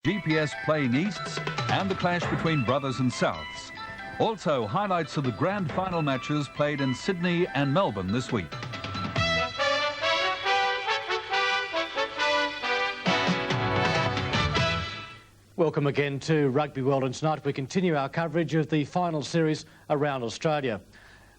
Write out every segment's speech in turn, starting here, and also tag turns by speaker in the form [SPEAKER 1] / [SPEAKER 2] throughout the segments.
[SPEAKER 1] GPS playing Easts and the clash between Brothers and Souths. Also, highlights of the grand final matches played in Sydney and Melbourne this week.
[SPEAKER 2] Welcome again to Rugby World, and tonight we continue our coverage of the final series around Australia.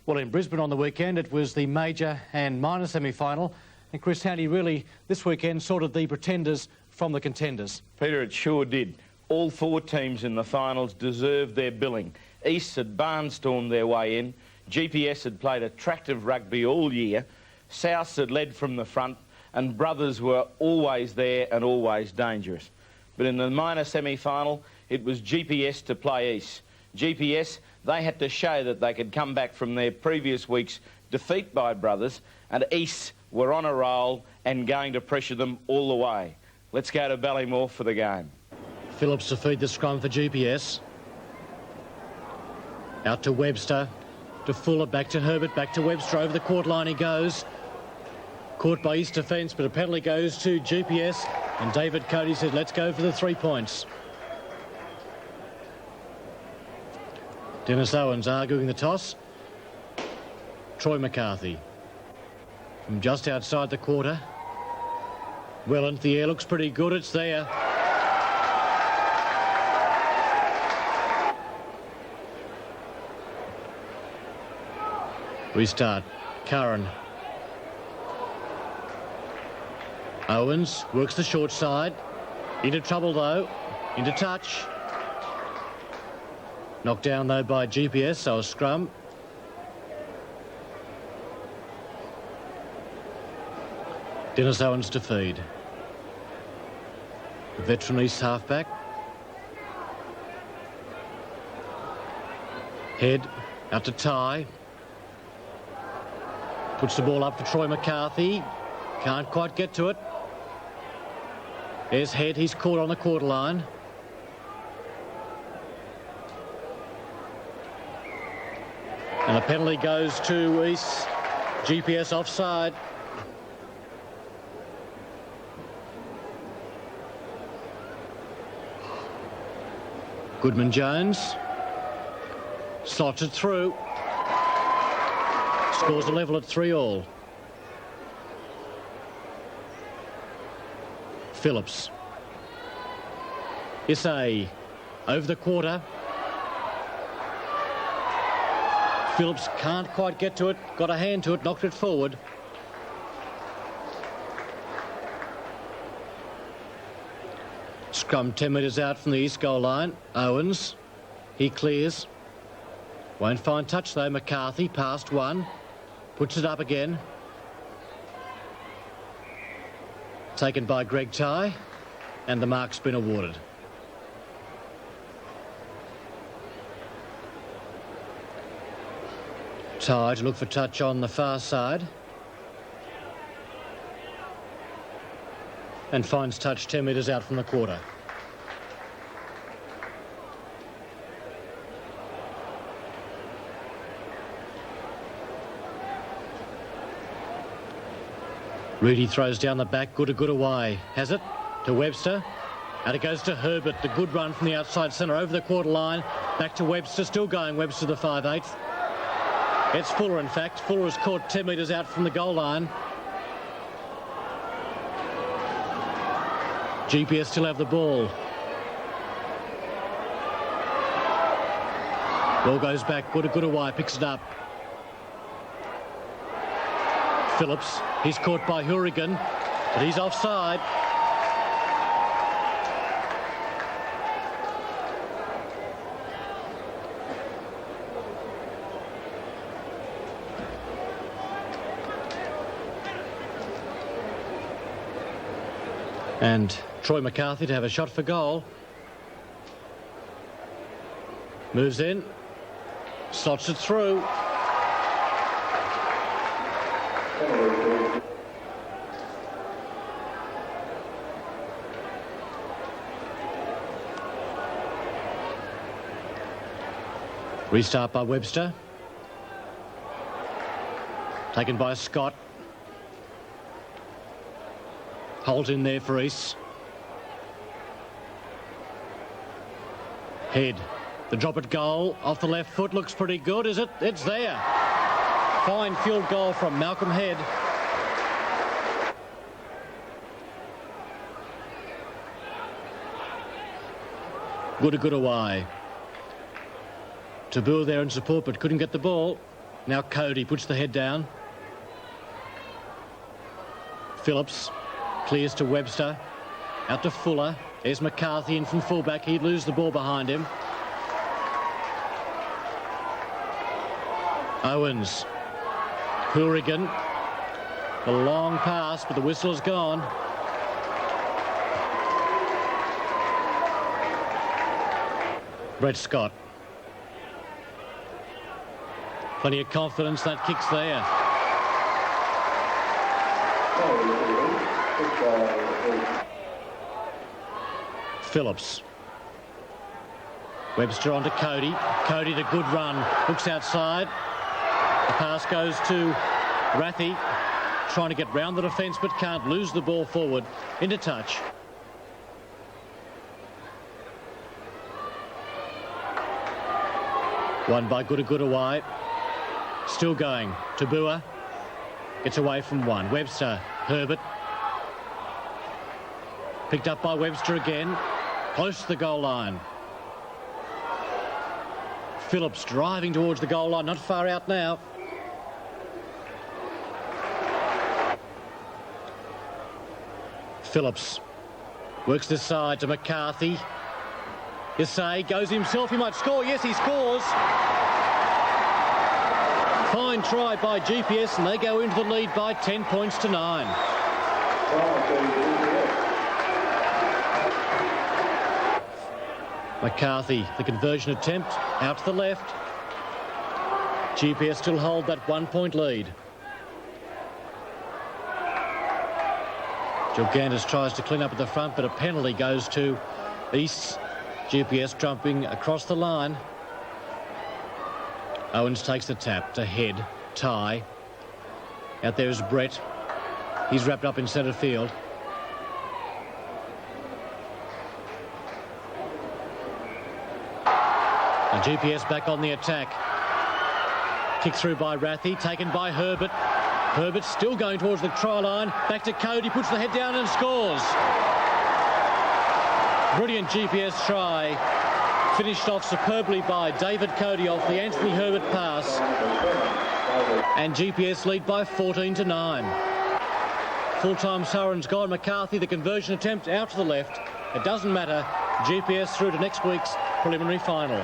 [SPEAKER 2] Well, in Brisbane on the weekend it was the major and minor semi-final, and Chris Handy really this weekend sorted the pretenders from the contenders.
[SPEAKER 3] Peter, it sure did. All four teams in the finals deserved their billing. East had barnstormed their way in, GPS had played attractive rugby all year, Souths had led from the front, and Brothers were always there and always dangerous. But in the minor semi-final, it was GPS to play East. GPS, they had to show that they could come back from their previous week's defeat by Brothers, and East were on a roll and going to pressure them all the way. Let's go to Ballymore for the game.
[SPEAKER 2] Phillips to feed the scrum for GPS. Out to Webster, to Fuller, back to Herbert, back to Webster, over the court line he goes. Caught by East defence, but a penalty goes to GPS, and David Cody said, let's go for the 3 points. Dennis Owens arguing the toss. Troy McCarthy from just outside the quarter. Well into the air, looks pretty good, it's there. Restart, Curran. Owens works the short side. Into trouble though, into touch. Knocked down though by GPS, so a scrum. Dennis Owens to feed. The veteran East halfback. Head out to Ty. Puts the ball up for Troy McCarthy. Can't quite get to it. There's Head, he's caught on the quarter line. And a penalty goes to East. GPS offside. Goodman-Jones slots it through. Scores a level at 3-all. Phillips. Issei over the quarter. Phillips can't quite get to it. Got a hand to it, knocked it forward. Scrum 10 metres out from the East goal line. Owens. He clears. Won't find touch though. McCarthy past one. Puts it up again. Taken by Greg Ty. And the mark's been awarded. Ty to look for touch on the far side. And finds touch 10 metres out from the quarter. Reedy throws down the back, good away. Has it to Webster. And it goes to Herbert. The good run from the outside centre over the quarter line. Back to Webster, still going Webster the 5/8. It's Fuller, in fact. Fuller is caught 10 metres out from the goal line. GPS still have the ball. Ball goes back, good away, picks it up. Phillips, he's caught by Hourigan, but he's offside. And Troy McCarthy to have a shot for goal. Moves in, slots it through. Restart by Webster. Taken by Scott. Holt in there for East. Head. The drop at goal off the left foot looks pretty good, is it? It's there. Fine field goal from Malcolm Head. Good away. Taboo there in support, but couldn't get the ball. Now Cody puts the head down. Phillips clears to Webster. Out to Fuller. There's McCarthy in from fullback. He'd lose the ball behind him. Owens. Hourigan. A long pass, but the whistle is gone. Brett Scott. Plenty of confidence, that kick's there. Phillips. Webster onto Cody. Cody the good run. Looks outside. The pass goes to Rathy. Trying to get round the defence but can't. Lose the ball forward. Into touch. Won by Goodaway. Still going. Tabua. Gets away from one. Webster. Herbert. Picked up by Webster again. Close to the goal line. Phillips driving towards the goal line. Not far out now. Phillips works this side to McCarthy. Yasay goes himself. He might score. Yes, he scores. Fine try by GPS, and they go into the lead by 10 points to 9. McCarthy, the conversion attempt, out to the left. GPS still hold that 1 point lead. Gilgandis tries to clean up at the front, but a penalty goes to East. GPS jumping across the line. Owens takes the tap to Head. Ty. Out there is Brett. He's wrapped up in centre field. And GPS back on the attack. Kick through by Rathy, taken by Herbert. Herbert still going towards the try line. Back to Cody, puts the head down and scores. Brilliant GPS try. Finished off superbly by David Cody off the Anthony Herbert pass. And GPS lead by 14 to 9. Full-time siren's gone. McCarthy, the conversion attempt out to the left. It doesn't matter. GPS through to next week's preliminary final.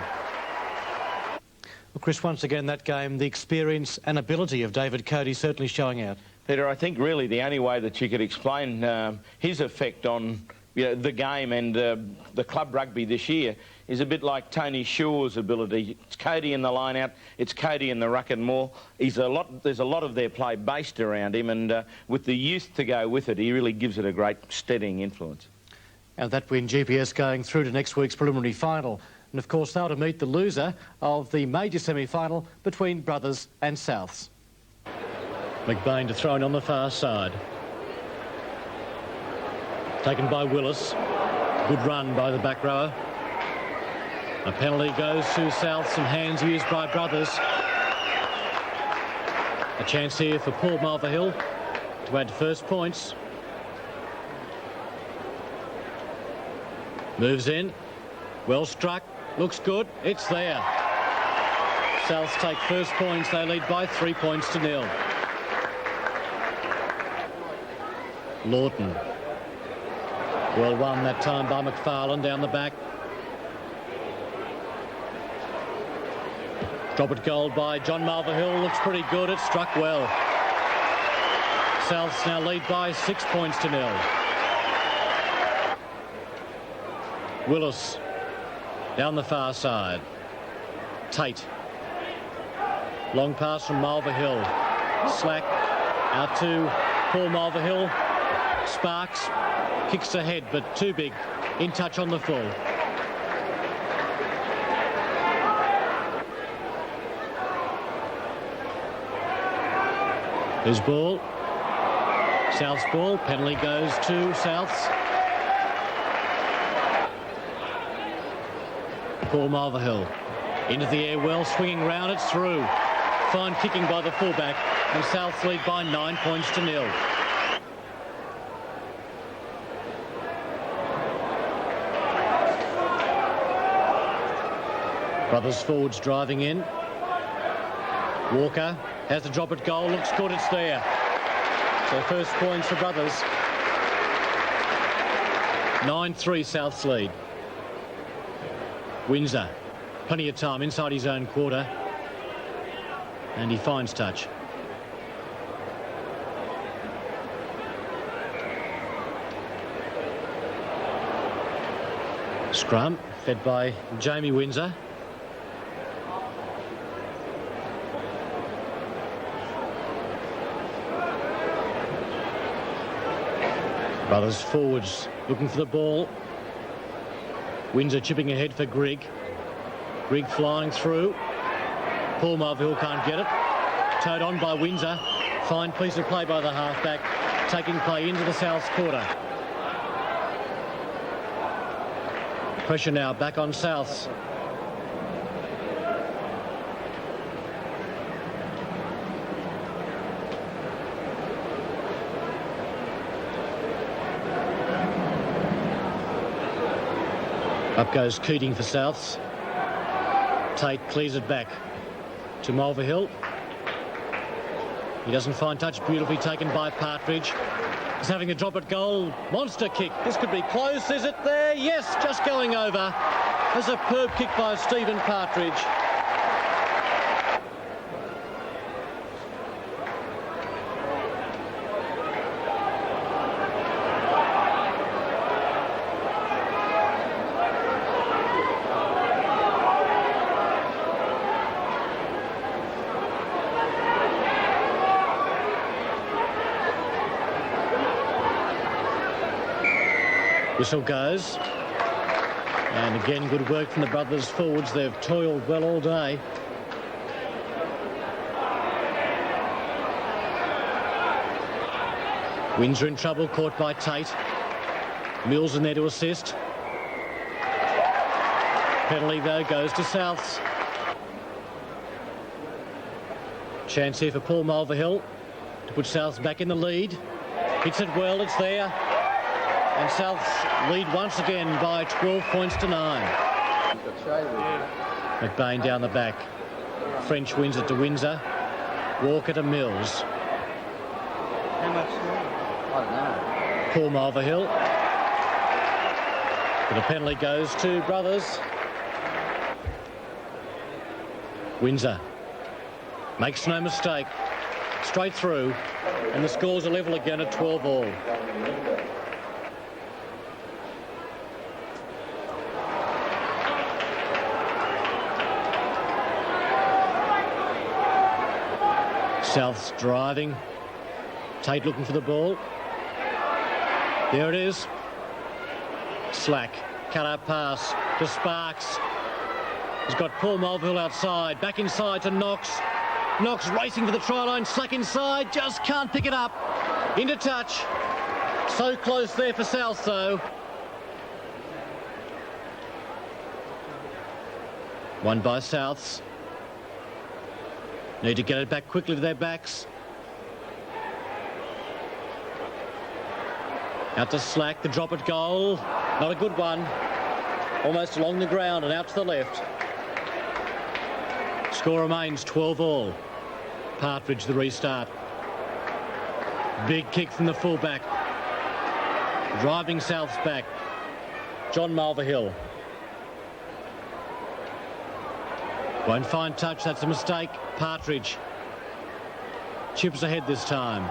[SPEAKER 2] Well, Chris, once again, that game, the experience and ability of David Cody certainly showing out.
[SPEAKER 3] Peter, I think really the only way that you could explain his effect on the game and the club rugby this year is a bit like Tony Shaw's ability. It's Cody in the line-out, it's Cody in the ruck and more. There's a lot of their play based around him, and with the youth to go with it, he really gives it a great steadying influence.
[SPEAKER 2] And that win, GPS going through to next week's preliminary final. And of course they'll to meet the loser of the major semi-final between Brothers and Souths. McBain to throw in on the far side. Taken by Willis. Good run by the back rower. A penalty goes to Souths and hands used by Brothers. A chance here for Paul Mulverhill to add first points. Moves in. Well struck. Looks good. It's there. Souths take first points. They lead by 3 points to 0. Lawton. Well won that time by McFarlane down the back. Drop it goal by John Mulverhill. Looks pretty good. It struck well. Souths now lead by 6 points to 0. Willis down the far side. Tate. Long pass from Mulverhill. Slack out to Paul Mulverhill. Sparks kicks ahead, but too big. In touch on the full. His ball. South's ball. Penalty goes to Souths. Paul Mulvihill. Into the air well, swinging round, it's through. Fine kicking by the fullback, and South lead by 9 points to 0. Brothers forwards driving in. Walker has the drop at goal, looks good, it's there. So first points for Brothers. 9-3 South's lead. Windsor, plenty of time inside his own quarter. And he finds touch. Scrum, fed by Jamie Windsor. Brothers forwards looking for the ball. Windsor chipping ahead for Grigg. Grigg flying through. Paul Mulvihill can't get it. Towed on by Windsor. Fine piece of play by the halfback. Taking play into the South's quarter. Pressure now back on Souths. Up goes Keating for Souths. Tate clears it back to Mulvihill. He doesn't find touch, beautifully taken by Partridge. He's having a drop at goal. Monster kick. This could be close. Is it there? Yes, just going over. There's a superb kick by Stephen Partridge. Whistle goes. And again, good work from the Brothers forwards. They've toiled well all day. Windsor in trouble, caught by Tate. Mills in there to assist. Penalty, though, goes to Souths. Chance here for Paul Mulvihill to put Souths back in the lead. Hits it well, it's there. And Souths lead once again by 12 points to 9. McBain down the back. French wins it to Windsor. Walker to Mills.
[SPEAKER 4] How much? I
[SPEAKER 2] Paul Mulvihill. But the penalty goes to Brothers. Windsor makes no mistake. Straight through. And the score's a level again at 12 all. South's driving. Tate looking for the ball. There it is. Slack. Cut out pass to Sparks. He's got Paul Mulvihill outside. Back inside to Knox. Knox racing for the try line. Slack inside. Just can't pick it up. Into touch. So close there for South, though. Won by Souths. Need to get it back quickly to their backs. Out to Slack, the drop at goal. Not a good one. Almost along the ground and out to the left. Score remains 12 all. Partridge the restart. Big kick from the fullback. Driving Souths back. John Mulvihill. Won't find touch, that's a mistake. Partridge. Chips ahead this time.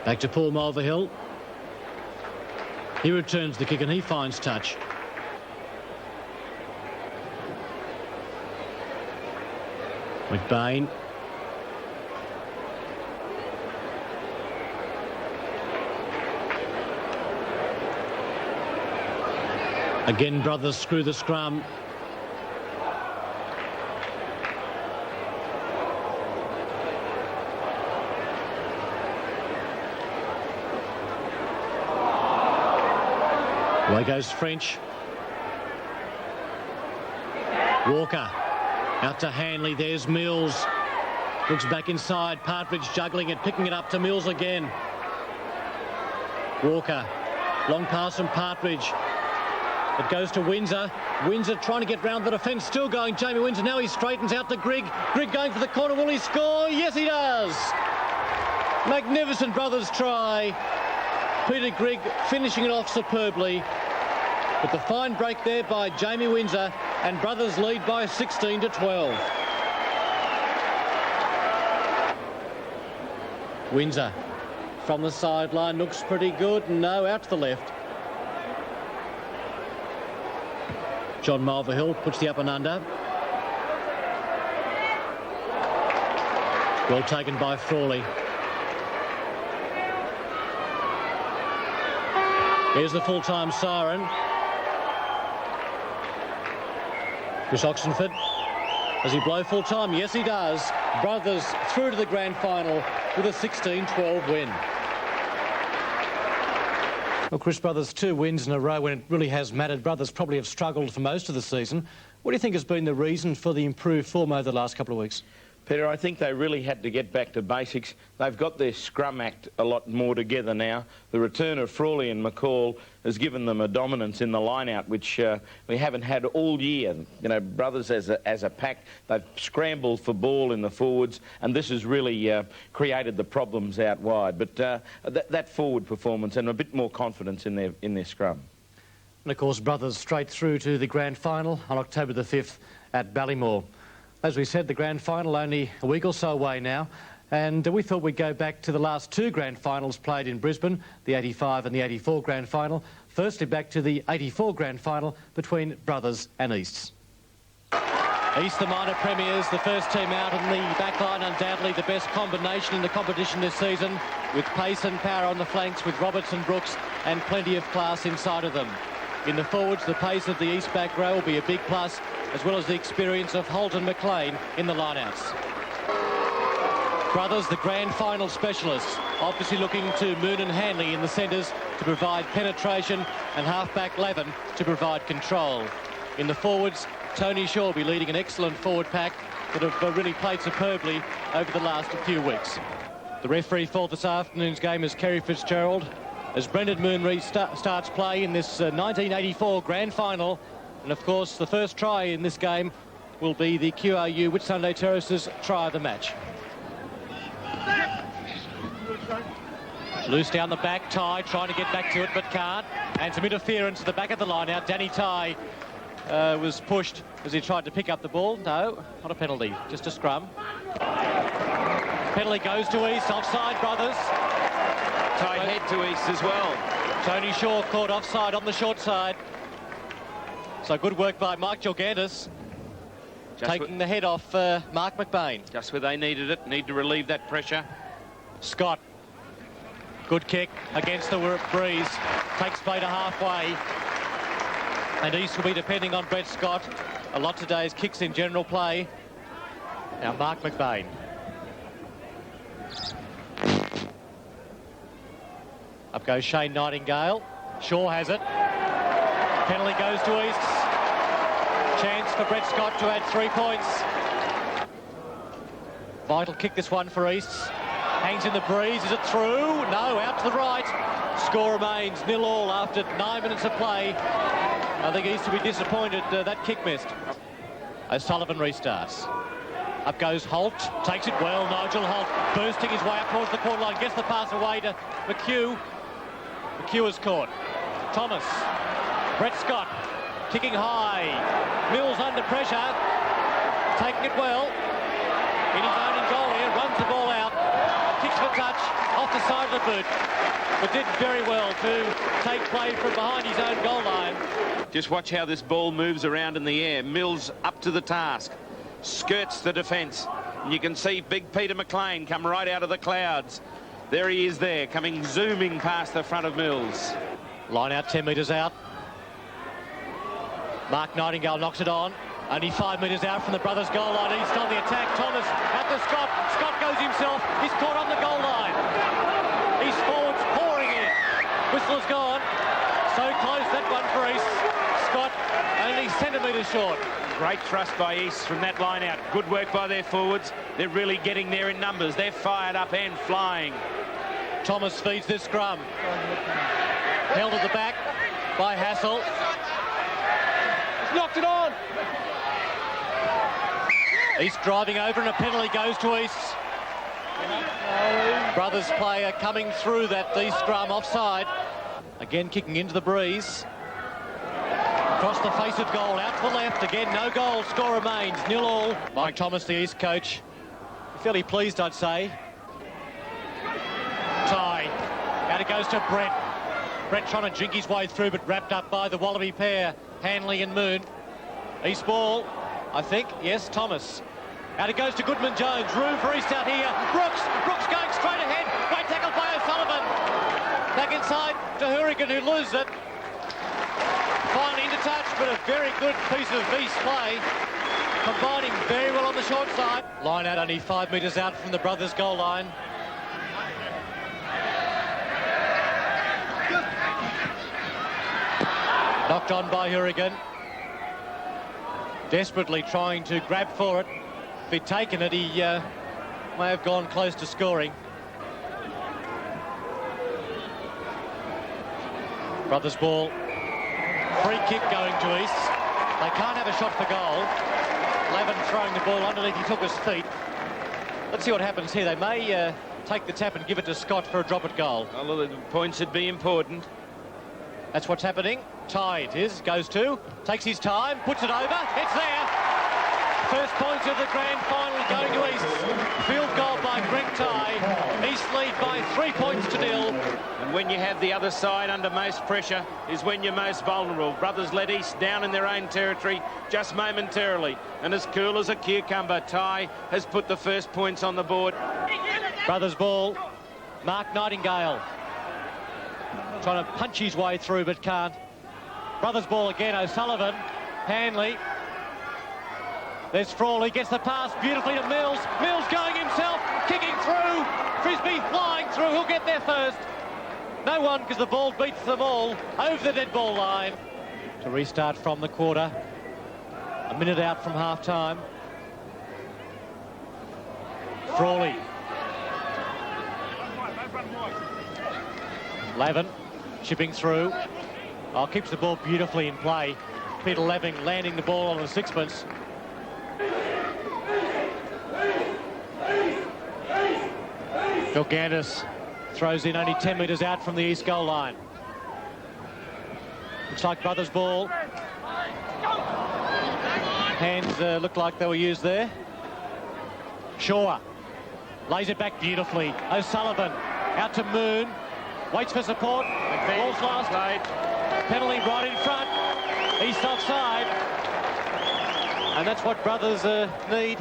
[SPEAKER 2] Back to Paul Mulvihill. He returns the kick and he finds touch. McBain. Again, Brothers screw the scrum. Away goes French. Walker out to Hanley. There's Mills. Looks back inside. Partridge juggling it, picking it up to Mills again. Walker. Long pass from Partridge. It goes to Windsor. Windsor trying to get round the defence. Still going. Jamie Windsor. Now he straightens out to Grigg. Grigg going for the corner. Will he score? Yes, he does. Magnificent Brothers try. Peter Grigg finishing it off superbly. But the fine break there by Jamie Windsor, and Brothers lead by 16-12. Windsor from the sideline looks pretty good. No, out to the left. John Mulvihill puts the up and under. Well taken by Frawley. Here's the full-time siren. Chris Oxenford. Does he blow full-time? Yes, he does. Brothers through to the grand final with a 16-12 win. Well, Chris, Brothers, 2 wins in a row when it really has mattered. Brothers probably have struggled for most of the season. What do you think has been the reason for the improved form over the last couple of weeks?
[SPEAKER 3] Peter, I think they really had to get back to basics. They've got their scrum act a lot more together now. The return of Frawley and McCall has given them a dominance in the line-out, which we haven't had all year. You know, Brothers as a pack, they've scrambled for ball in the forwards, and this has really created the problems out wide. But that forward performance and a bit more confidence in their scrum.
[SPEAKER 2] And, of course, Brothers straight through to the grand final on October the 5th at Ballymore. As we said, the grand final only a week or so away now, and we thought we'd go back to the last 2 grand finals played in Brisbane, the 85 and the 84 grand final. Firstly, back to the 84 grand final between Brothers and Easts. East, the minor premiers, the first team out, and the backline undoubtedly the best combination in the competition this season, with pace and power on the flanks with Roberts and Brooks and plenty of class inside of them. In the forwards, the pace of the East back row will be a big plus, as well as the experience of Holt and McLean in the lineouts. Brothers, the grand final specialists, obviously looking to Moon and Hanley in the centres to provide penetration, and half-back Lavin to provide control. In the forwards, Tony Shaw will be leading an excellent forward pack that have really played superbly over the last few weeks. The referee for this afternoon's game is Kerry Fitzgerald, as Brendan Moon starts play in this 1984 grand final. And of course, the first try in this game will be the QRU Whitsunday Terraces try of the match. Loose down the back, Ty trying to get back to it but can't. And some interference at the back of the line out. Danny Ty was pushed as he tried to pick up the ball. No, not a penalty, just a scrum. Penalty goes to East, offside Brothers.
[SPEAKER 3] Tight head to East as well.
[SPEAKER 2] Tony Shaw caught offside on the short side. So good work by Mike Jorgantis, taking the head off Mark McBain.
[SPEAKER 3] Just where they needed it, need to relieve that pressure.
[SPEAKER 2] Scott, good kick against the breeze, takes play to halfway. And East will be depending on Brett Scott. A lot today's kicks in general play. Now Mark McBain. Up goes Shane Nightingale. Shaw has it. Penalty goes to East. Chance for Brett Scott to add 3 points. Vital kick this one for East. Hangs in the breeze. Is it through? No, out to the right. Score remains 0-0 after 9 minutes of play. I think East will be disappointed that kick missed. O'Sullivan restarts. Up goes Holt. Takes it well. Nigel Holt bursting his way up towards the corner line. Gets the pass away to McHugh. McHugh is caught. Thomas. Brett Scott kicking high. Mills under pressure. Taking it well. In his own goal here. Runs the ball out. Kicks for touch off the side of the boot. But did very well to take play from behind his own goal line.
[SPEAKER 3] Just watch how this ball moves around in the air. Mills up to the task. Skirts the defence. And you can see big Peter McLean come right out of the clouds. There he is there, coming zooming past the front of Mills.
[SPEAKER 2] Line out 10 metres out. Mark Nightingale knocks it on. Only 5 metres out from the Brothers' goal line. East on the attack. Thomas at the Scott. Scott goes himself. He's caught on the goal line. East forwards pouring in. Whistle is gone. So close, that one for East. Scott only centimetres short.
[SPEAKER 3] Great thrust by East from that line out. Good work by their forwards. They're really getting there in numbers. They're fired up and flying.
[SPEAKER 2] Thomas feeds this scrum. Held at the back by Hassel.
[SPEAKER 4] Knocked it on.
[SPEAKER 2] East driving over and a penalty goes to East. Brothers player coming through that East scrum offside. Again kicking into the breeze. Across the face of goal, out to the left. Again, no goal. Score remains 0-0. Mike Thomas, the East coach, fairly pleased, I'd say. Tie. Out it goes to Brett. Brett trying to jink his way through, but wrapped up by the Wallaby pair, Hanley and Moon. East ball, I think. Yes, Thomas. Out it goes to Goodman Jones. Room for East out here. Brooks going straight ahead. Great tackle by O'Sullivan. Back inside to Hurricane, who loses it. Finally into touch, but a very good piece of East play. Combining very well on the short side. Line out only 5 metres out from the Brothers' goal line. Knocked on by Hurricane. Desperately trying to grab for it. If he'd taken it, he may have gone close to scoring. Brothers' ball. Free kick going to East. They can't have a shot for goal. Lavin throwing the ball underneath. He took his feet. Let's see what happens here. They may take the tap and give it to Scott for a drop at goal.
[SPEAKER 3] Well, the points would be important.
[SPEAKER 2] That's what's happening. Tie it is. Goes to. Takes his time. Puts it over. It's there. First points of the grand final going to East. Field goal by Greg Tye. East lead by 3 points to 0.
[SPEAKER 3] And when you have the other side under most pressure is when you're most vulnerable. Brothers let East down in their own territory just momentarily. And as cool as a cucumber, Tye has put the first points on the board.
[SPEAKER 2] Brothers ball. Mark Nightingale. Trying to punch his way through but can't. Brothers ball again. O'Sullivan. Hanley. There's Frawley, gets the pass beautifully to Mills. Mills going himself, kicking through. Frisbee flying through, he'll get there first. No one, because the ball beats them all over the dead ball line. To restart from the quarter. A minute out from half-time. Frawley. Lavin, chipping through. Oh, keeps the ball beautifully in play. Peter Lavin landing the ball on the sixpence. Phil Gandis throws in only 10 metres out from the East goal line. Looks like Brothers' ball. Hands looked like they were used there. Shaw lays it back beautifully. O'Sullivan out to Moon. Waits for support. Ball's lost. Penalty right in front. East offside. And that's what Brothers need.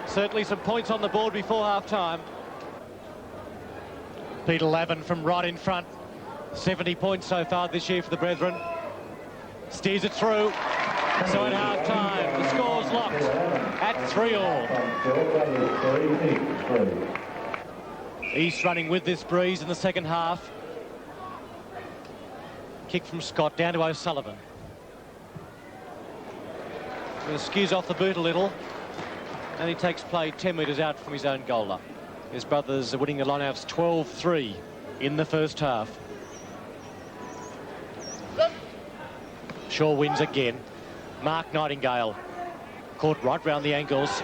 [SPEAKER 2] Certainly some points on the board before half-time. Peter Lavin from right in front. 70 points so far this year for the Brethren. Steers it through. So at half-time, the score's locked at 3-all. East running with this breeze in the second half. Kick from Scott down to O'Sullivan. Skews off the boot a little. And he takes play 10 metres out from his own goal line. His Brothers are winning the lineouts 12-3 in the first half. Shaw wins again. Mark Nightingale caught right round the ankles.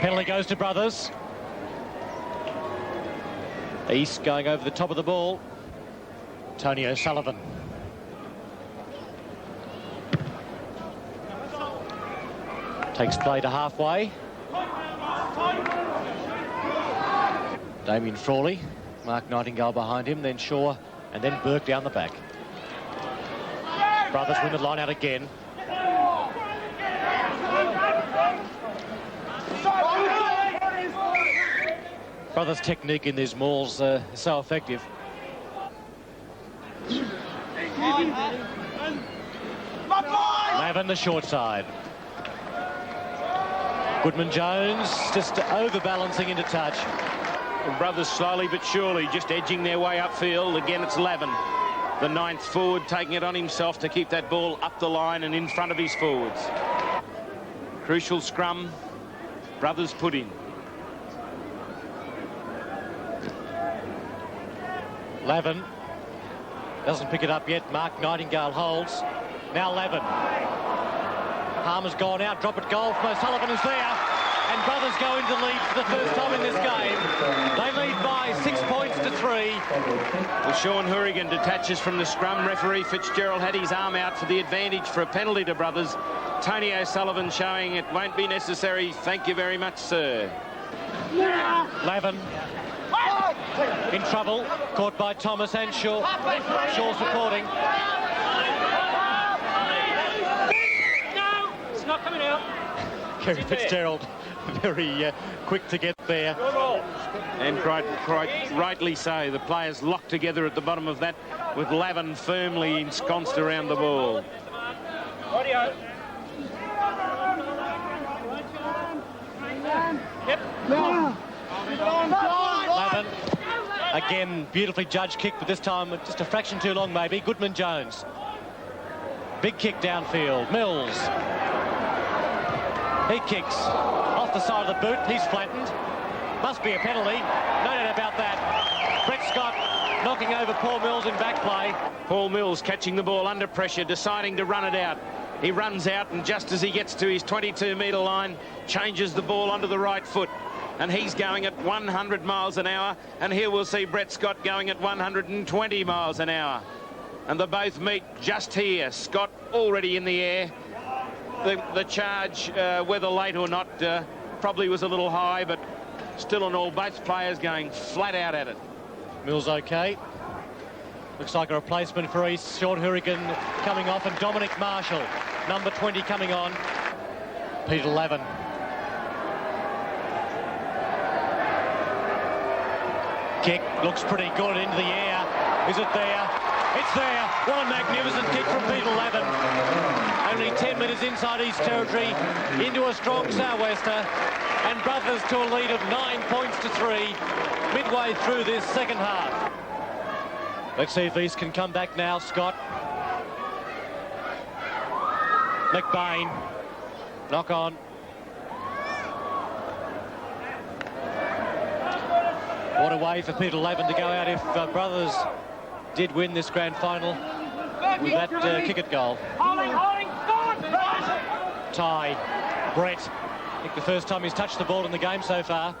[SPEAKER 2] Penalty goes to Brothers. East going over the top of the ball. Tony O'Sullivan. Takes play to halfway. Damien Frawley, Mark Nightingale behind him, then Shaw, and then Burke down the back. Brothers win the line out again. Brothers' technique in these mauls is so effective. Lavin the short side. Goodman Jones just overbalancing into touch.
[SPEAKER 3] And Brothers slowly but surely just edging their way upfield. Again, it's Lavin. The 9th forward taking it on himself to keep that ball up the line and in front of his forwards. Crucial scrum. Brothers put in.
[SPEAKER 2] Lavin doesn't pick it up yet. Mark Nightingale holds. Now Lavin. Harmer's gone out. Drop it goal from O'Sullivan is there. And Brothers go into lead for the first time in this game. They lead by 6 points to 3.
[SPEAKER 3] Well, Sean Hourigan detaches from the scrum. Referee Fitzgerald had his arm out for the advantage for a penalty to Brothers. Tony O'Sullivan showing it won't be necessary. Thank you very much, sir.
[SPEAKER 2] Lavin in trouble, caught by Thomas and Shaw. Shaw supporting.
[SPEAKER 5] No, it's not coming out.
[SPEAKER 2] Kerry Fitzgerald very quick to get there.
[SPEAKER 3] And quite rightly so. The players locked together at the bottom of that with Lavin firmly ensconced around the ball.
[SPEAKER 2] Lavin, again, beautifully judged kick, but this time just a fraction too long maybe. Goodman-Jones. Big kick downfield. Mills. He kicks off the side of the boot. He's flattened. Must be a penalty. No doubt about that. Brett Scott knocking over Paul Mills in back play.
[SPEAKER 3] Paul Mills catching the ball under pressure, deciding to run it out. He runs out, and just as he gets to his 22-metre line, changes the ball onto the right foot. And he's going at 100 miles an hour. And here we'll see Brett Scott going at 120 miles an hour. And they both meet just here. Scott already in the air. The charge, whether late or not, probably was a little high, but still in all, both players going flat out at it.
[SPEAKER 2] Mills okay. Looks like a replacement for East. Sean Hourigan coming off, and Dominic Marshall, number 20, coming on. Peter Lavin. Kick looks pretty good into the air. Is it there? It's there. What a magnificent kick from Peter Lavin. Only 10 metres inside East Territory, into a strong sou'wester, and Brothers to a lead of 9 points to 3 midway through this second half. Let's see if East can come back now. Scott. McBain. Knock on. What a way for Peter Lavin to go out if Brothers did win this grand final with that kick-it goal. Tie. Brett. I think the first time he's touched the ball in the game so far.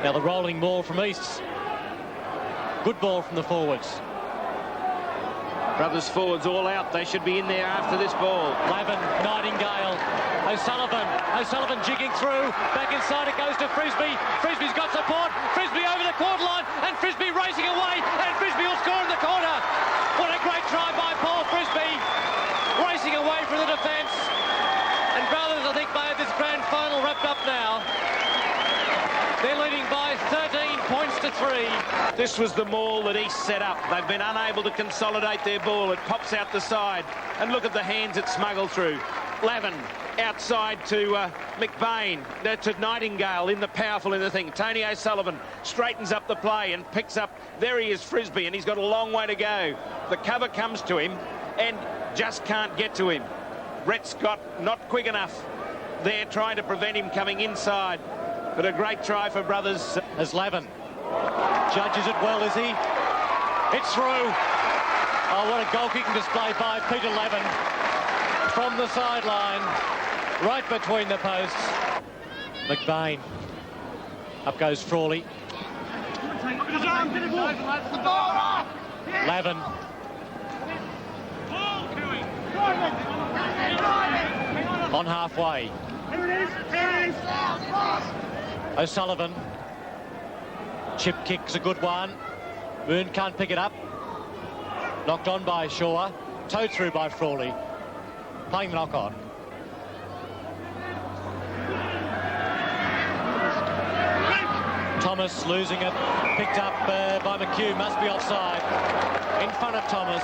[SPEAKER 2] Now the rolling ball from East. Good ball from the forwards.
[SPEAKER 3] Brothers forwards all out. They should be in there after this ball.
[SPEAKER 2] Lavin, Nightingale, O'Sullivan jigging through. Back inside it goes to Frisbee. Frisbee's got support. Frisbee over the quarter line, and Frisbee racing away, and Frisbee will score in the corner. What a great try by Paul Frisbee. Racing away from the defence. And Brothers, I think, may have this grand final wrapped up now. They're leading by 13 points to 3.
[SPEAKER 3] This was the maul that East set up. They've been unable to consolidate their ball. It pops out the side. And look at the hands it smuggled through. Lavin outside to McBain, to Nightingale in the powerful in the thing. Tony O'Sullivan straightens up the play and picks up. There he is, Frisbee, and he's got a long way to go. The cover comes to him and just can't get to him. Brett Scott not quick enough there, trying to prevent him coming inside. But a great try for Brothers.
[SPEAKER 2] As Lavin judges it well, is he? It's through. Oh, what a goal-kicking display by Peter Lavin from the sideline, right between the posts. McBain. Up goes Frawley. Lavin. On halfway. O'Sullivan. Chip kick's a good one. Moon can't pick it up. Knocked on by Shaw. Towed through by Frawley. Playing the knock on. Thomas losing it. Picked up by McHugh. Must be offside. In front of Thomas.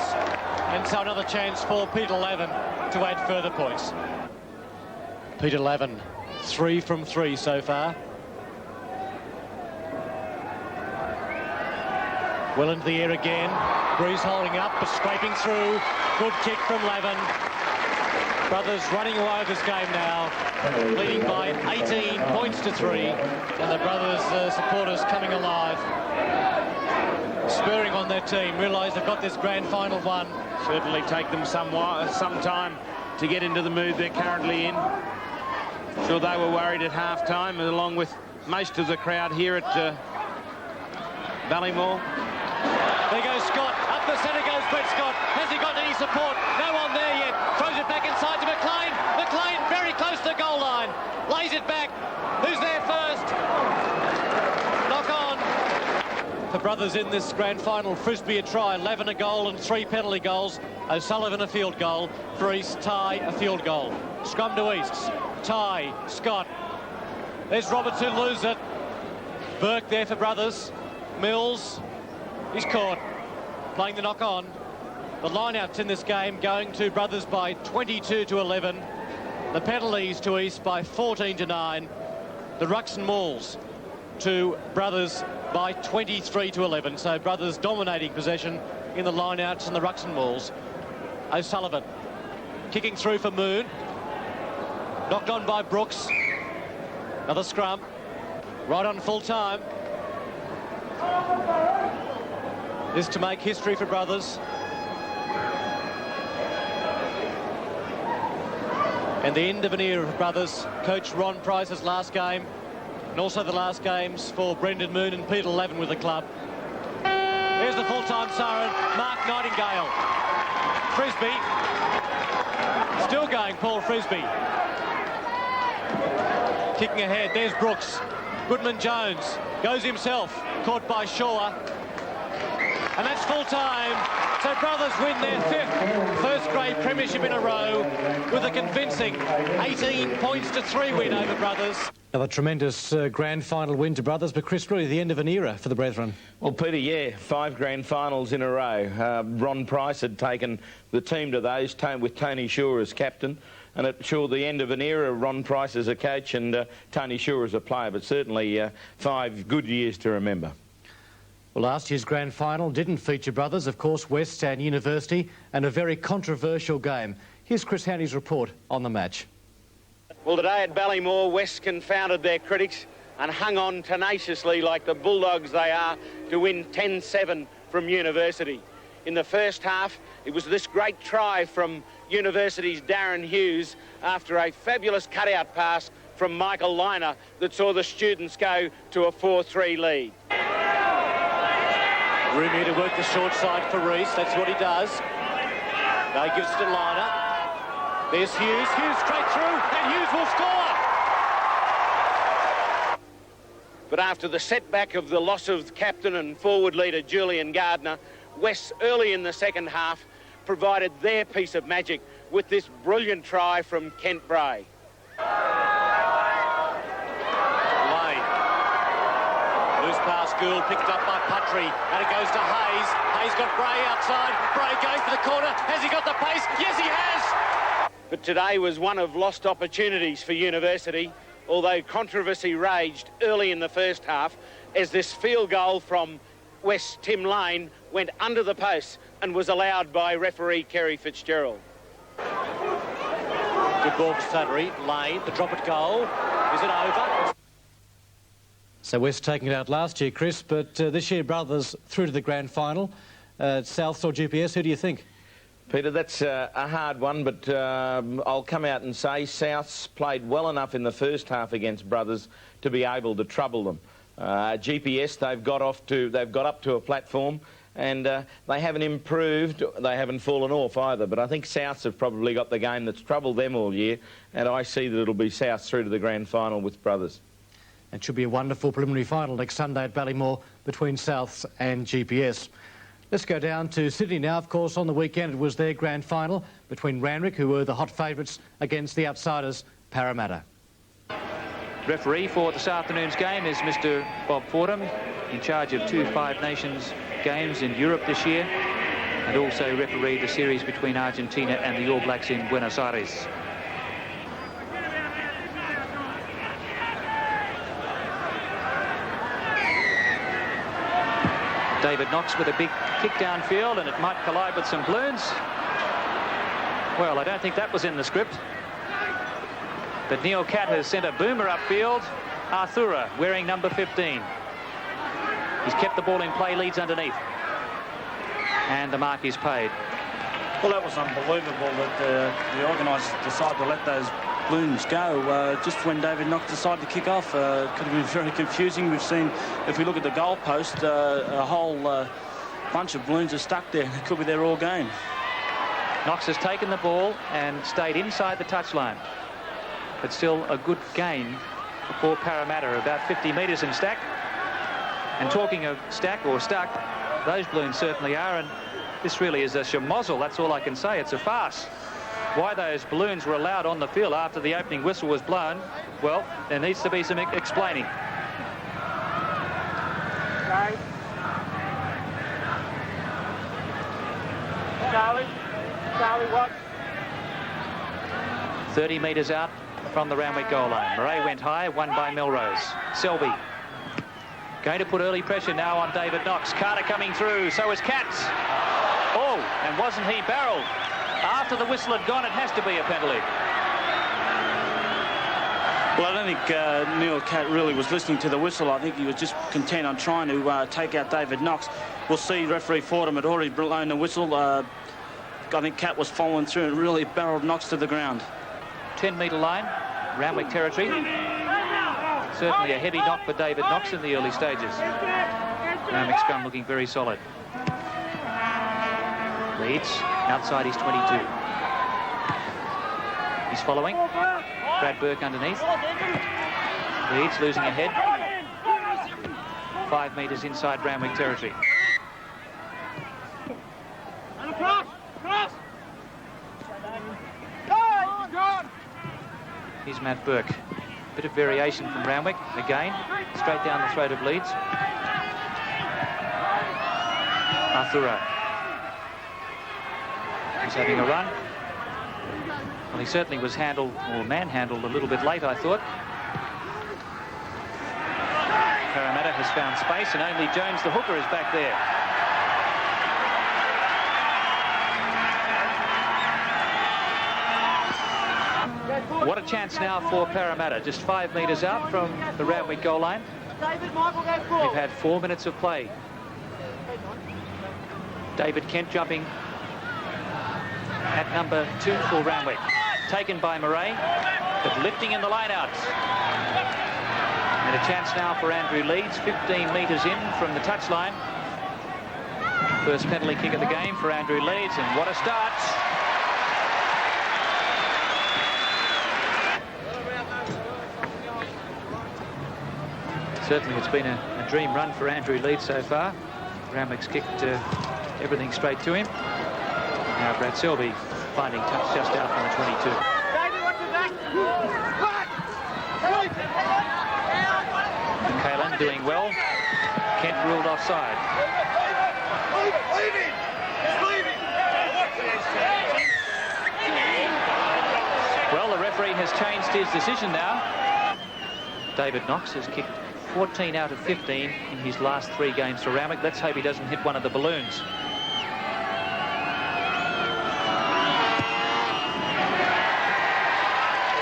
[SPEAKER 2] And so another chance for Peter Lavin to add further points. Peter Lavin, 3 from 3 so far. Well into the air again. Breeze holding up, but scraping through. Good kick from Lavin. Brothers running away with this game now, leading by 18 points to 3, and the Brothers supporters coming alive, spurring on their team, realise they've got this grand final won.
[SPEAKER 3] Certainly take them some time to get into the mood they're currently in. Sure, they were worried at half-time, along with most of the crowd here at Ballymore.
[SPEAKER 2] There goes Scott. Up the centre goes Brett Scott. Has he got any support? No one there yet. Throws it back inside to McLean. McLean very close to the goal line. Lays it back. Who's there first? Knock on. The Brothers in this grand final. Frisbee a try. Lavin a goal and 3 penalty goals. O'Sullivan a field goal. For East, Ty a field goal. Scrum to Easts. Ty, Scott. There's Roberts who loses it. Burke there for Brothers. Mills. He's caught, playing the knock-on. The line-outs in this game going to Brothers by 22 to 11. The penalties to East by 14 to 9. The rucks and mauls to Brothers by 23 to 11. So Brothers dominating possession in the line-outs and the rucks and mauls. O'Sullivan kicking through for Moon. Knocked on by Brooks. Another scrum. Right on full time. This to make history for Brothers. And the end of an era for Brothers. Coach Ron Price's last game, and also the last games for Brendan Moon and Peter Lavin with the club. There's the full-time siren, Mark Nightingale. Frisbee. Still going, Paul Frisbee. Kicking ahead, there's Brooks. Goodman Jones goes himself, caught by Shaw. And that's full time. So Brothers win their 5th first-grade premiership in a row with a convincing 18 points to 3 win over Brothers. Another tremendous grand final win to Brothers, but Chris, really the end of an era for the Brethren.
[SPEAKER 3] Well, Peter, yeah, 5 grand finals in a row. Ron Price had taken the team to those, with Tony Shaw as captain, and it's sure the end of an era. Ron Price as a coach and Tony Shaw as a player, but certainly 5 good years to remember.
[SPEAKER 2] Well, last year's grand final didn't feature Brothers, of course, West and University, and a very controversial game. Here's Chris Handy's report on the match.
[SPEAKER 5] Well, today at Ballymore, West confounded their critics and hung on tenaciously like the Bulldogs they are to win 10-7 from University. In the first half, it was this great try from University's Darren Hughes after a fabulous cutout pass from Michael Liner that saw the students go to a 4-3 lead.
[SPEAKER 2] Room here to work the short side for Reese. That's what he does. Now he gives it to Liner. There's Hughes. Hughes straight through, and Hughes will score.
[SPEAKER 5] But after the setback of the loss of captain and forward leader Julian Gardner, West early in the second half provided their piece of magic with this brilliant try from Kent Bray. Loose pass, Gould picked up by Puttrey, and it goes to Hayes. Hayes got Bray outside. Bray going for the corner. Has he got the pace? Yes, he has! But today was one of lost opportunities for University, although controversy raged early in the first half as this field goal from West Tim Lane went under the post and was allowed by referee Kerry Fitzgerald.
[SPEAKER 2] Good ball for Sudbury. Lane, the drop at goal. Is it over? So West taking it out last year, Chris, but this year Brothers through to the grand final. Souths or GPS, who do you think?
[SPEAKER 3] Peter, that's a hard one, but I'll come out and say Souths played well enough in the first half against Brothers to be able to trouble them. GPS, they've got up to a platform, and they haven't improved. They haven't fallen off either, but I think Souths have probably got the game that's troubled them all year, and I see that it'll be Souths through to the grand final with Brothers.
[SPEAKER 2] It should be a wonderful preliminary final next Sunday at Ballymore between Souths and GPS. Let's go down to Sydney now. Of course, on the weekend it was their grand final between Randwick, who were the hot favourites, against the outsiders, Parramatta.
[SPEAKER 6] Referee for this afternoon's game is Mr. Bob Fordham, in charge of 2 Five Nations games in Europe this year, and also refereed the series between Argentina and the All Blacks in Buenos Aires. David Knox with a big kick downfield, and it might collide with some balloons. Well, I don't think that was in the script. But Neil Catt has sent a boomer upfield. Arthura wearing number 15. He's kept the ball in play, leads underneath. And the mark is paid.
[SPEAKER 7] Well, that was unbelievable that the organisers decided to let those balloons go just when David Knox decided to kick off. Could have been very confusing. We've seen, if we look at the goalpost, a whole bunch of balloons are stuck there. It could be there all game.
[SPEAKER 6] Knox has taken the ball and stayed inside the touchline. But still a good gain for Parramatta, about 50 metres in stack. And talking of stack or stuck, those balloons certainly are, and this really is a schmozzle, that's all I can say. It's a farce. Why those balloons were allowed on the field after the opening whistle was blown, well, there needs to be some explaining.
[SPEAKER 4] Charlie, what?
[SPEAKER 6] 30 metres out from the Randwick goal line. Murray went high, won by Melrose. Selby going to put early pressure now on David Knox. Carter coming through, so is Katz. Oh, and wasn't he barreled? After the whistle had gone, it has to be a penalty.
[SPEAKER 7] Well, I don't think Neil Catt really was listening to the whistle. I think he was just content on trying to take out David Knox. We'll see referee Fordham had already blown the whistle. I think Catt was following through and really barreled Knox to the ground.
[SPEAKER 6] 10-metre line, Randwick territory. Certainly a heavy knock for David Knox in the early stages. Randwick scrum looking very solid. Leeds outside his 22. He's following. Brad Burke underneath. Leeds losing a head. 5 metres inside Randwick territory. Here's Matt Burke. Bit of variation from Randwick. Again, straight down the throat of Leeds. Arthura. He's having a run. Well, he certainly was handled, or manhandled, a little bit late, I thought. Parramatta has found space, and only Jones, the hooker, is back there. What a chance now for Parramatta, just 5 metres out from the Randwick goal line. We've had 4 minutes of play. David Kent jumping at number 2 for Randwick. Taken by Murray, but lifting in the line-out. And a chance now for Andrew Leeds, 15 metres in from the touchline. First penalty kick of the game for Andrew Leeds, and what a start. Certainly it's been a dream run for Andrew Leeds so far. Randwick's kicked everything straight to him. Now Brad Selby finding touch just out from the 22. Kalen doing well. Kent ruled offside. Well, the referee has changed his decision now. David Knox has kicked 14 out of 15 in his last 3 games for Randwick. Let's hope he doesn't hit one of the balloons.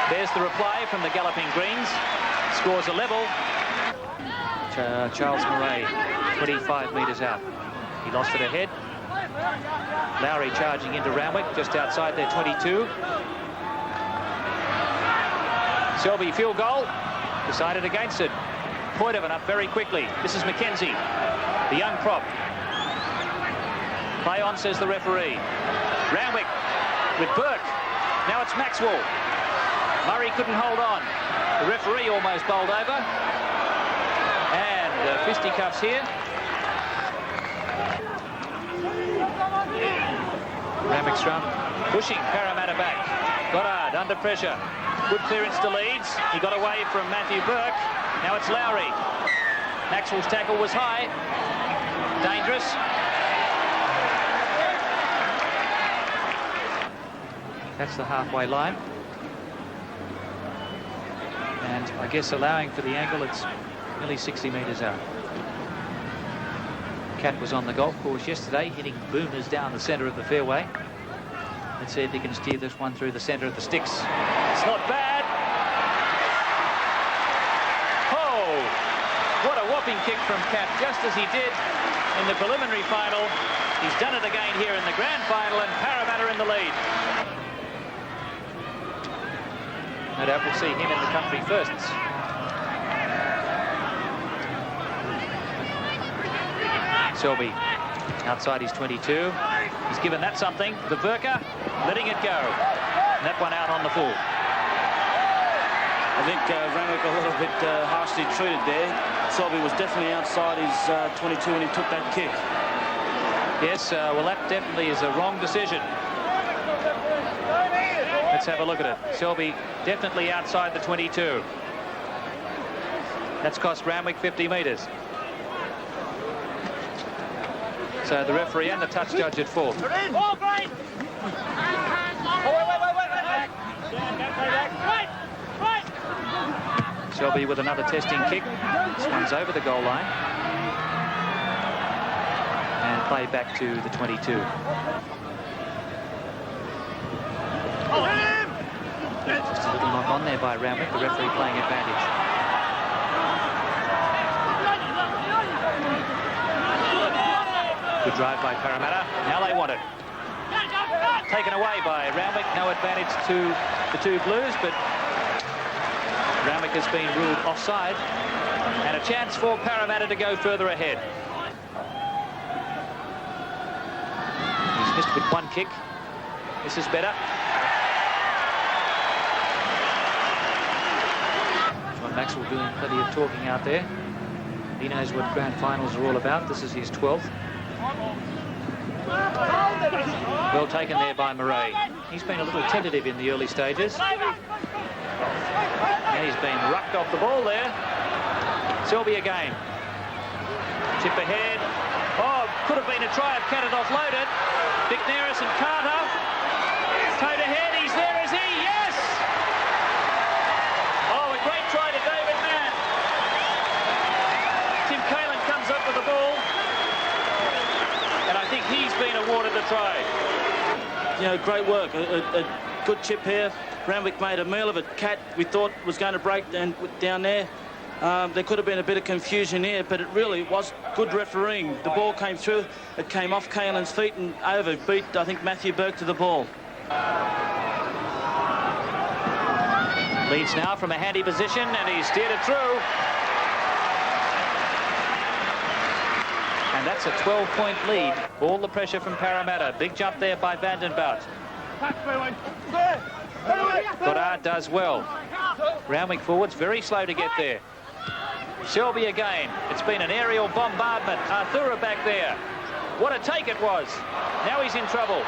[SPEAKER 6] There's the reply from the Galloping Greens. Scores a level. Charles Murray, 25 metres out. He lost it ahead. Lowry charging into Randwick, just outside their 22. Selby, field goal. Decided against it. Poitevin up very quickly. This is McKenzie, the young prop. Play on, says the referee. Randwick with Burke. Now it's Maxwell. Murray couldn't hold on. The referee almost bowled over. And fisticuffs here. Randwick scrum pushing Parramatta back. Goddard under pressure. Good clearance to Leeds. He got away from Matthew Burke. Now it's Lowry. Maxwell's tackle was high. Dangerous. That's the halfway line. And I guess allowing for the angle, it's nearly 60 metres out. Cat was on the golf course yesterday, hitting boomers down the centre of the fairway. Let's see if he can steer this one through the centre of the sticks. It's not bad. Oh, what a whopping kick from Cat, just as he did in the preliminary final. He's done it again here in the grand final, and Parramatta in the lead. No doubt we'll see him in the country firsts. Selby outside his 22. He's given that something. The Burka letting it go. And that one out on the full.
[SPEAKER 7] I think Ramick a little bit harshly treated there. Selby was definitely outside his 22 when he took that kick.
[SPEAKER 6] Yes, well, that definitely is a wrong decision. Let's have a look at it. Selby definitely outside the 22. That's cost Randwick 50 metres. So the referee and the touch judge at fault. Selby with another testing kick. This one's over the goal line. And play back to the 22. Just a little knock on there by Randwick, the referee playing advantage. Good drive by Parramatta. Now they want it. Taken away by Randwick. No advantage to the two Blues, but Randwick has been ruled offside. And a chance for Parramatta to go further ahead. He's missed with one kick. This is better. John Maxwell doing plenty of talking out there. He knows what grand finals are all about. This is his 12th. Well taken there by Murray. He's been a little tentative in the early stages. And he's been rucked off the ball there. Selby again. Chip ahead. Oh, could have been a try if Cat had offloaded. McNaris and Carter. Toe to head. He's there, is he? Yes! Oh, a great try to David Mann. Tim Kalin comes up with the ball. And I think he's been awarded the try.
[SPEAKER 7] You know, great work. A good chip here. Randwick made a meal of it. Cat, we thought, was going to break down there. There could have been a bit of confusion here, but it really was good refereeing. The ball came through. It came off Kalin's feet and over. Beat, I think, Matthew Burke to the ball.
[SPEAKER 6] Leads now from a handy position, and he's steered it through. And that's a 12-point lead. All the pressure from Parramatta. Big jump there by Vandenbout. Goddard does well. Randwick forwards very slow to get there. Selby again. It's been an aerial bombardment. Arthur back there. What a take it was. Now he's in trouble.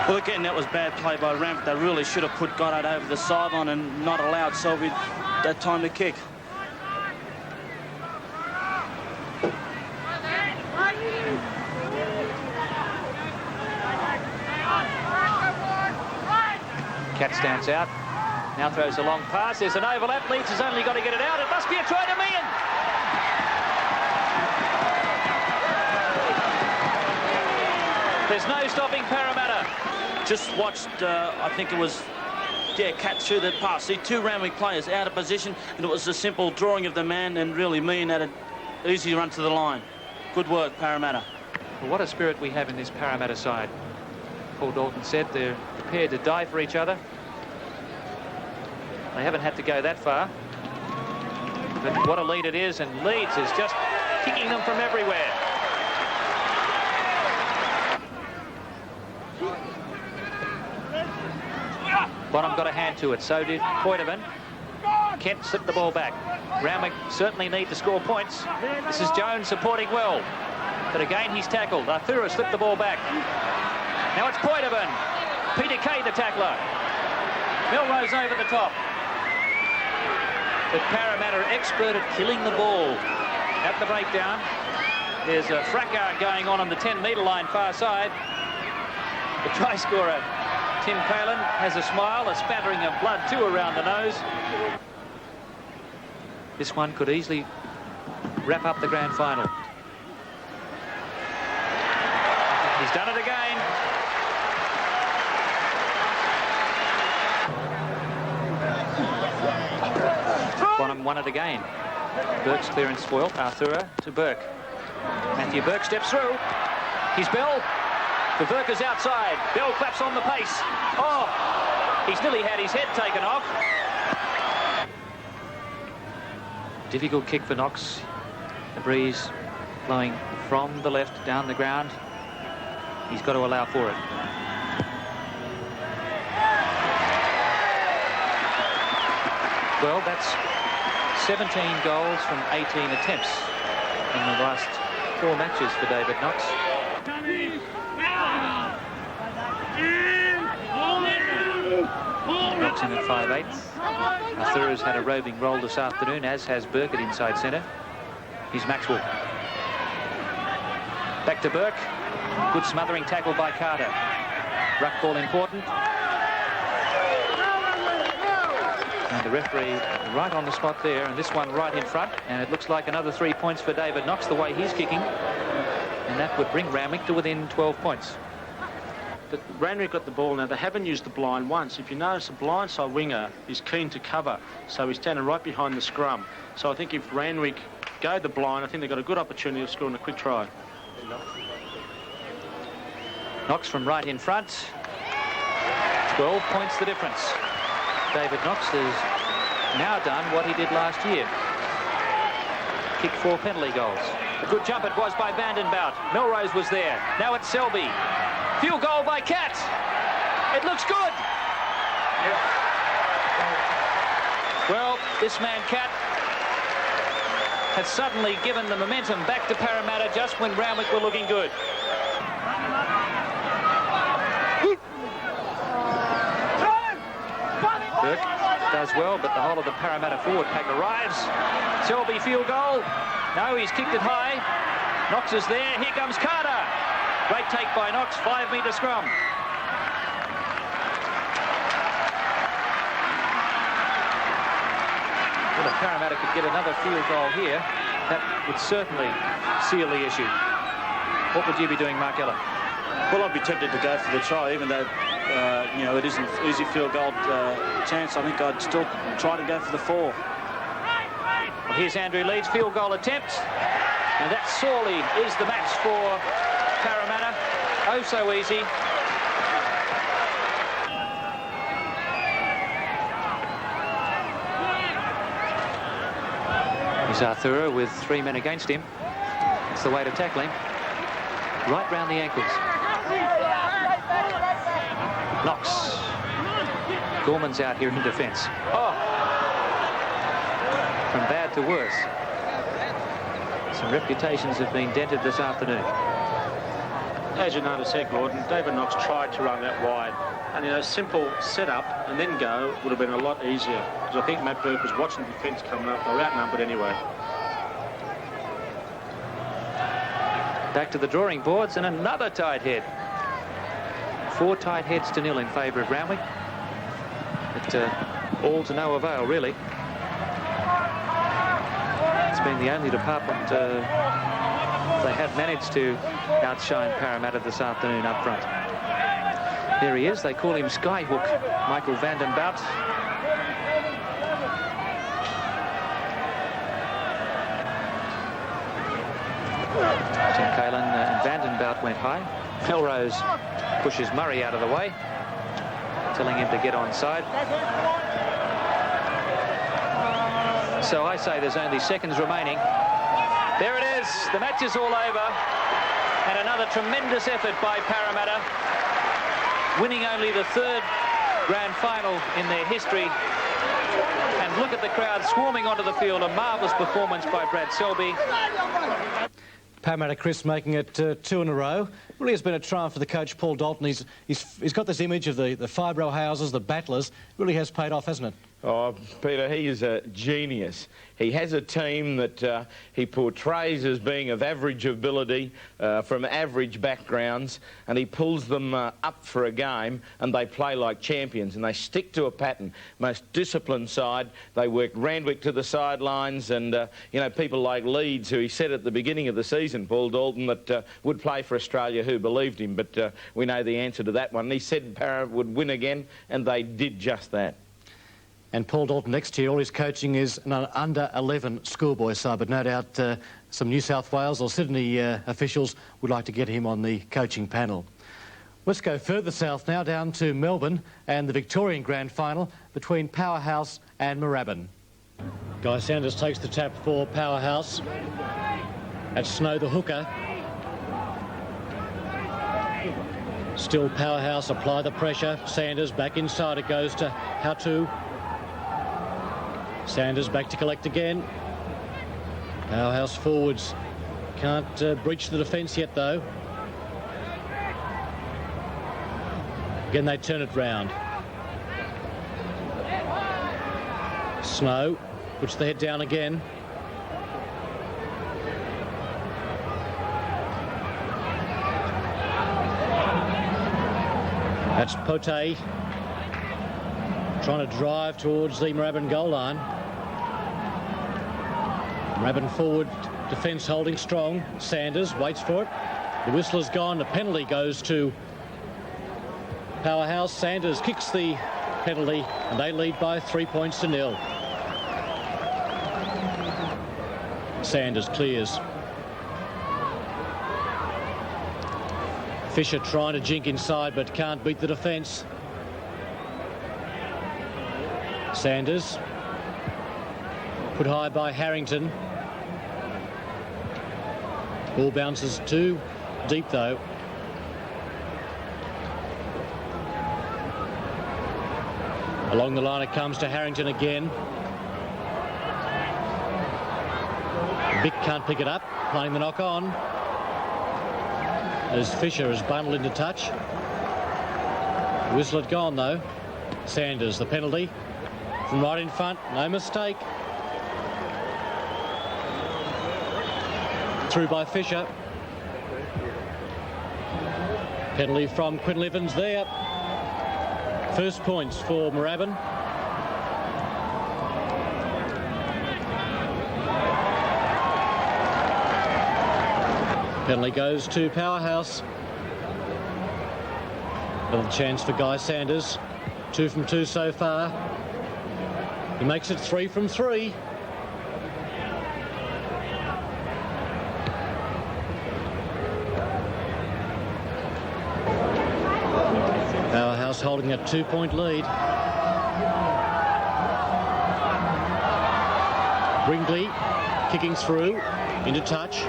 [SPEAKER 7] Well, again, that was bad play by Randwick. They really should have put Goddard over the sideline and not allowed Selby that time to kick.
[SPEAKER 6] Cat stands out. Now throws a long pass. There's an overlap. Leeds has only got to get it out. It must be a try to Meehan. There's no stopping Parramatta.
[SPEAKER 7] Just watched, I think it was, Cat through that pass. See, two Randwick players out of position, and it was a simple drawing of the man, and really Meehan had an easy run to the line. Good work, Parramatta.
[SPEAKER 6] Well, what a spirit we have in this Parramatta side. Paul Dalton said they're prepared to die for each other. They haven't had to go that far. But what a lead it is, and Leeds is just kicking them from everywhere. Bonham got a hand to it, so did Poitevin. Kent slipped the ball back. Randwick certainly need to score points. This is Jones supporting well. But again, he's tackled. Arthur slipped the ball back. Now it's Poitevin. Peter Kay, the tackler. Milrose over the top. But Parramatta are expert at killing the ball. At the breakdown, there's a fracas going on the 10-metre line far side. The try scorer Tim Palin has a smile, a spattering of blood too around the nose. This one could easily wrap up the grand final. He's done it again. Bonham won it again. Burke's clearance spoiled. Arthur to Burke. Matthew Burke steps through. He's Bell. The Burke is outside. Bell claps on the pace. Oh, he's nearly had his head taken off. Difficult kick for Knox. The breeze blowing from the left down the ground. He's got to allow for it. Well, that's 17 goals from 18 attempts in the last 4 matches for David Knox. Knox in at 5/8. Arthur has had a roving role this afternoon, as has Burke at inside centre. Here's Maxwell. Back to Burke. Good smothering tackle by Carter. Ruck ball important. And the referee right on the spot there, and this one right in front. And it looks like another 3 points for David Knox, the way he's kicking. And that would bring Randwick to within 12 points.
[SPEAKER 7] But Randwick got the ball now. They haven't used the blind once. If you notice, the blindside winger is keen to cover, so he's standing right behind the scrum. So I think if Randwick go the blind, I think they've got a good opportunity of scoring a quick try.
[SPEAKER 6] Knox from right in front. 12 points the difference. David Knox has now done what he did last year. Kicked 4 penalty goals. A good jump it was by Vandenbout. Melrose was there. Now it's Selby. Field goal by Cat. It looks good. Well, this man Cat has suddenly given the momentum back to Parramatta just when Randwick were looking good. Burke does well, but the whole of the Parramatta forward pack arrives. Selby field goal. No, he's kicked it high. Knox is there. Here comes Carter. Great take by Knox. 5-metre scrum. Well, if Parramatta could get another field goal here, that would certainly seal the issue. What would you be doing, Mark Ella?
[SPEAKER 7] Well, I'd be tempted to go for the try, even though, you know, it isn't an easy field goal chance. I think I'd still try to go for the 4.
[SPEAKER 6] Well, here's Andrew Leeds, field goal attempt. And that sorely is the match for Parramatta. Oh, so easy. Here's Arthur with 3 men against him. It's the way to tackle him. Right round the ankles. Knox. Gorman's out here in defence. Oh! From bad to worse. Some reputations have been dented this afternoon.
[SPEAKER 7] As you notice here, Gordon, David Knox tried to run that wide. And, you know, simple setup and then go would have been a lot easier. Because I think Matt Burke was watching the defence coming up. They were outnumbered anyway.
[SPEAKER 6] Back to the drawing boards and another tight head. 4 tight heads to 0 in favour of Randwick. But all to no avail, really. It's been the only department they have managed to outshine Parramatta this afternoon up front. There he is. They call him Skyhook, Michael Vandenbout. Tim Kalin and Vandenbout went high. Melrose pushes Murray out of the way, telling him to get on side. So I say there's only seconds remaining. There it is. The match is all over. And another tremendous effort by Parramatta, winning only the 3rd grand final in their history. And look at the crowd swarming onto the field. A marvellous performance by Brad Selby.
[SPEAKER 2] Parramatta, Chris, making it 2 in a row. Really has been a triumph for the coach, Paul Dalton. He's got this image of the fibro houses, the battlers. Really has paid off, hasn't it?
[SPEAKER 3] Oh, Peter, he is a genius. He has a team that he portrays as being of average ability, from average backgrounds, and he pulls them up for a game, and they play like champions, and they stick to a pattern. Most disciplined side. They work Randwick to the sidelines, and, you know, people like Leeds, who he said at the beginning of the season, Paul Dalton, that would play for Australia, who believed him, but we know the answer to that one. And he said Parra would win again, and they did just that.
[SPEAKER 2] And Paul Dalton next year, all his coaching is an under-11 schoolboy side, but no doubt some New South Wales or Sydney officials would like to get him on the coaching panel. Let's go further south now, down to Melbourne and the Victorian Grand Final between Powerhouse and Moorabbin. Guy Sanders takes the tap for Powerhouse. That's Snow the hooker. Still Powerhouse apply the pressure. Sanders back inside, it goes to Hatu. Sanders back to collect again. Powerhouse forwards. Can't breach the defence yet, though. Again, they turn it round. Snow puts the head down again. That's Pote trying to drive towards the Moorabbin goal line. Moorabbin forward, defence holding strong. Sanders waits for it. The whistle has gone. The penalty goes to Powerhouse. Sanders kicks the penalty, and they lead by 3 points to 0. Sanders clears. Fisher trying to jink inside, but can't beat the defence. Sanders put high by Harrington. Ball bounces too deep, though. Along the line it comes to Harrington again. Vic can't pick it up, playing the knock on, as Fisher is bundled into touch. Whistle had gone, though. Sanders, the penalty from right in front, no mistake. Through by Fisher. Penalty from Quinton Evans there. First points for Moorabbin. Penalty goes to Powerhouse. Another chance for Guy Sanders. 2 from 2 so far. He makes it 3 from 3. Powerhouse holding a 2-point lead. Brinkley kicking through into touch.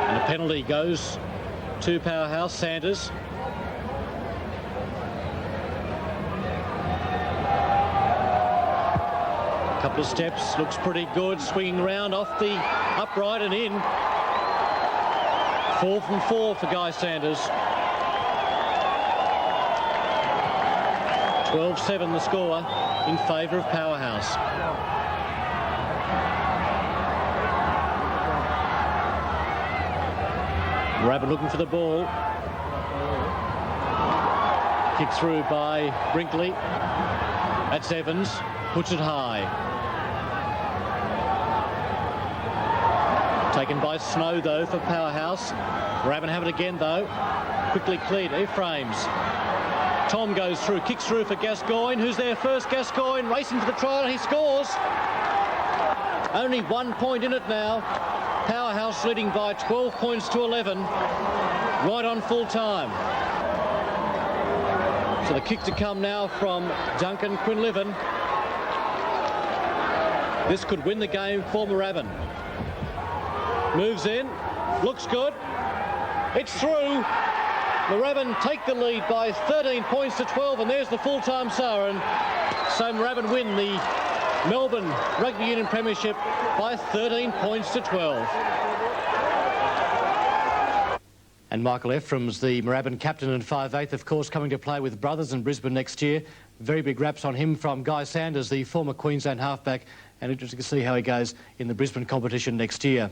[SPEAKER 2] And a penalty goes to Powerhouse. Sanders. Couple of steps, looks pretty good, swinging round off the upright and in. 4 from 4 for Guy Sanders. 12-7 the score in favour of Powerhouse. Moorabbin looking for the ball. Kick through by Brinkley. That's Evans, puts it high. Taken by Snow, though, for Powerhouse. Moorabbin have it again, though. Quickly cleared, frames. Tom goes through, kicks through for Gascoigne. Who's there first? Gascoigne racing for the try, and he scores. Only 1 point in it now. Powerhouse leading by 12 points to 11. Right on full time. So the kick to come now from Duncan Quinlivan. This could win the game for Moorabbin. Moves in, looks good, it's through. Moorabbin take the lead by 13 points to 12, and there's the full-time siren. So Moorabbin win the Melbourne Rugby Union Premiership by 13 points to 12. And Michael Ephraim's the Moorabbin captain and 5'8", of course, coming to play with Brothers in Brisbane next year. Very big raps on him from Guy Sanders, the former Queensland halfback, and interesting to see how he goes in the Brisbane competition next year.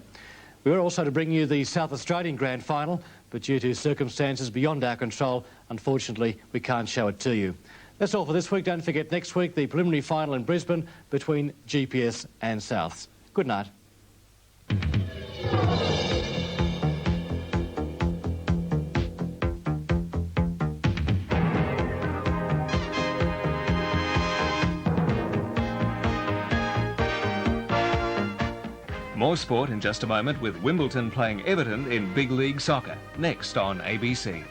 [SPEAKER 2] We were also to bring you the South Australian Grand Final, but due to circumstances beyond our control, unfortunately, we can't show it to you. That's all for this week. Don't forget, next week, the preliminary final in Brisbane between GPS and Souths. Good night.
[SPEAKER 8] More sport in just a moment with Wimbledon playing Everton in Big League Soccer, next on ABC.